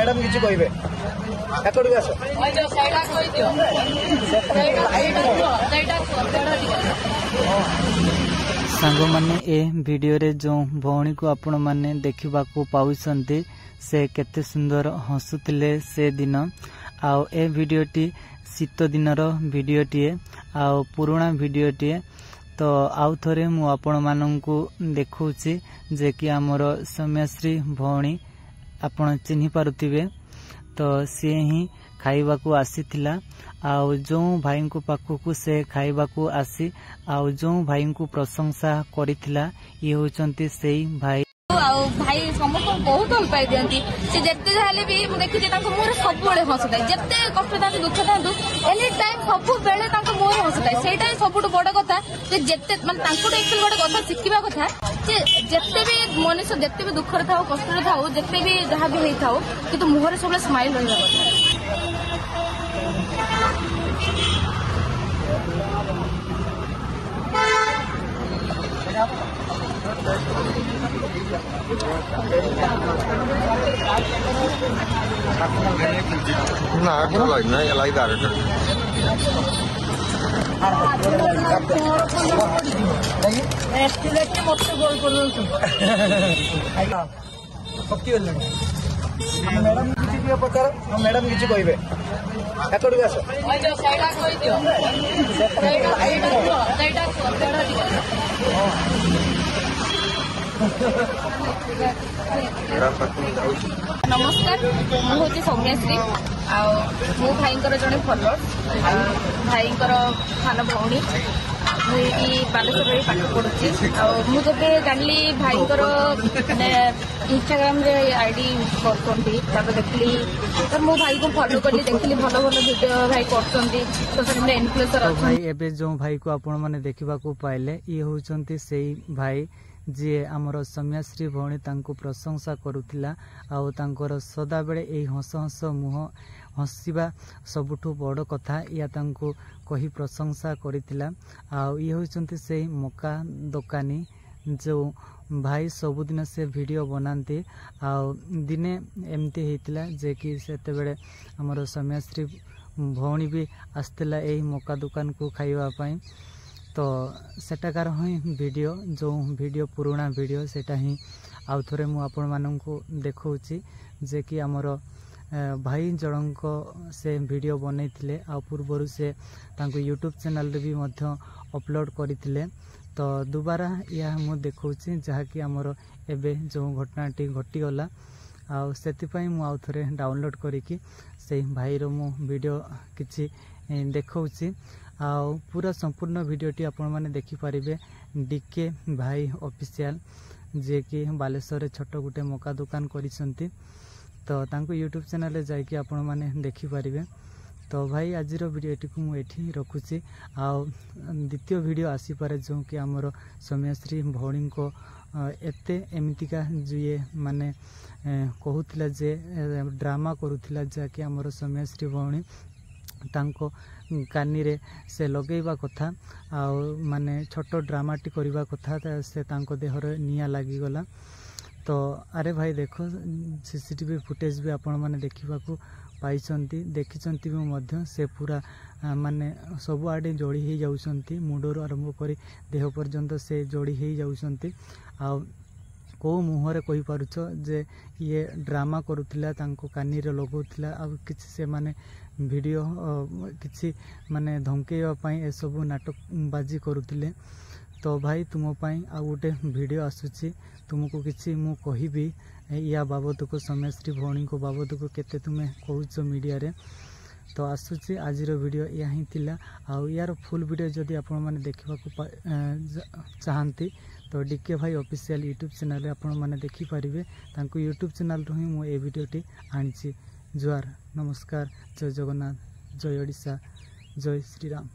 Madam किसी कहबे एकड़ू आस सांग माने ए वीडियो रे जो भौणी को आपण माने देखिबा को पाउछंती से केते सुंदर हसुतिले से दिन आउ ए वीडियोटी शीत दिनर वीडियोटी आउ पुराना वीडियोटी तो आउ थरे मु आपण माननकु देखौछि जे कि हमर सौम्यश्री भौणी आपण चिन्हि पारुथिबे तो से ही खाइबा को आसीथिला आउ जो भाई को पाखकु से खाइबा को आसी आउ जो भाई को प्रशंसा करिथिला ये होचंती सेही भाई भाई समस्त बहुत भल पाई दियंती से जत्ते जाले भी मु देखि जे तांको मोर सब बेले हसताय जत्ते कष्ट था दुख था एनी टाइम सब बेले तांको मोर हसताय सेटा सबुठ बड़ कथा जे जत्ते माने तांको एक्चुअली बड़ कथा सिखिबा कथा जे जत्ते भी मनुष्य जत्ते भी दुख रे थाओ कष्ट रे थाओ जत्ते भी जहा भी हेई थाओ किंतु मुहर सब स्माइल रहबा कथा ना अच्छा लगना है लाइक आ रहा मैडम किसी पचार मैडम किसी कहबे एकड़ू आस नमस्कार मुझे सौम्यश्री मो भाई जड़े फॉलोअर भाई सान भौणी मुझे बालेश्वर पाठ पढ़ुची मुझे जानी भाई माने इंस्टाग्राम रे आईडी यूज कर देखली तो मो भाई को फॉलो कली देखली भल भल वीडियो भाई करछंती सोशल मीडिया इन्फ्लुएंसर तो भाई एबे जो भाई को आपण माने देखिबा को पाइले ये होचंती सेही भाई जी आमर सौम्यश्री भौणी तांको प्रशंसा करुथिला आउ तांकर सदा बेले एही हस हस मुह हसिबा सबुठु बड़ कथा या तांको कही प्रशंसा करिथिला आउ ये होचंती सेही मका दुकानी जो भाई सबुदिन से वीडियो बनाते आउ दिने एमती हेतिला जे कि सेते बेले आमर सौम्यश्री भौणी भी आस्तिला एही मका दुकान को खाइबा पई तो सेटाकार ही वीडियो जो वीडियो पुराना वीडियो सेटा ही आउ थरे मु आपण माननकु देखौछि जे कि हमर भाई जणक से वीडियो बनैथिले आ पूर्वरु से तांको यूट्यूब चैनल रे भी मध्य अपलोड करिथिले तो दुबारा या मु देखौछि जहा कि हमर एबे जो घटनाटी घटी गला आ सेति पई मु आउ थरे डाउनलोड करिकि से भाई रो मु वीडियो किछि देखौछि आउ पूरा संपूर्ण वीडियोटी आपण माने देखि पारिबे डीके भाई ऑफिशियल जे कि बालेश्वर छोट गुटे मका दुकान करिसंती तो तांको यूट्यूब चैनल रे जाय कि आपण माने देखि पारिबे तो भाई आजिरो वीडियोटी को मु एठी रखुची आउ द्वितीय वीडियो आसी पारे जो कि हमर सौम्यश्री भौणी को एते एमितिका जुए माने कहूतिला जे ड्रामा करूतिला जे कि हमर सौम्यश्री भौणी तांको कानी रे से लगेबा कथा आ माने छोटो ड्रामाटी करिबा कथा से तांको देहर निया लागी गला तो अरे भाई देखो सीसीटीवी फुटेज भी आपण माने देखिबा को पाइछंती देखिछंती भी मध्य से पूरा माने सब आडे जोड़ी हे जाउछंती मुंडोर आरंभ करी देह पर्यंत से जोड़ी हे जाउछंती आ को मुहरे कहि पारुछ जे ये ड्रामा करूथिला तांको कानी रे लगौथिला आ किछि से माने वीडियो किछि माने धमकेवा पई ए सब नाटक बाजी करूथिले तो भाई तुम पई आ गोटे वीडियो आसुची तुमको किछि मु कहिबी या बाबत को सौम्यश्री भौणी को बाबत को केते तुमे कहूछ मीडिया रे तो आसुची आजिरो वीडियो या ही थिला आ यार फुल वीडियो जदी आपण माने देखिबा को चाहंती तो डीके भाई ऑफिशियल यूट्यूब चैनल रे आपण माने देखि पारिबे तांको यूट्यूब चैनल रो ही मु ए वीडियोटी आनिछि जुआर नमस्कार जय जगन्नाथ जय ओडिशा जय श्री राम।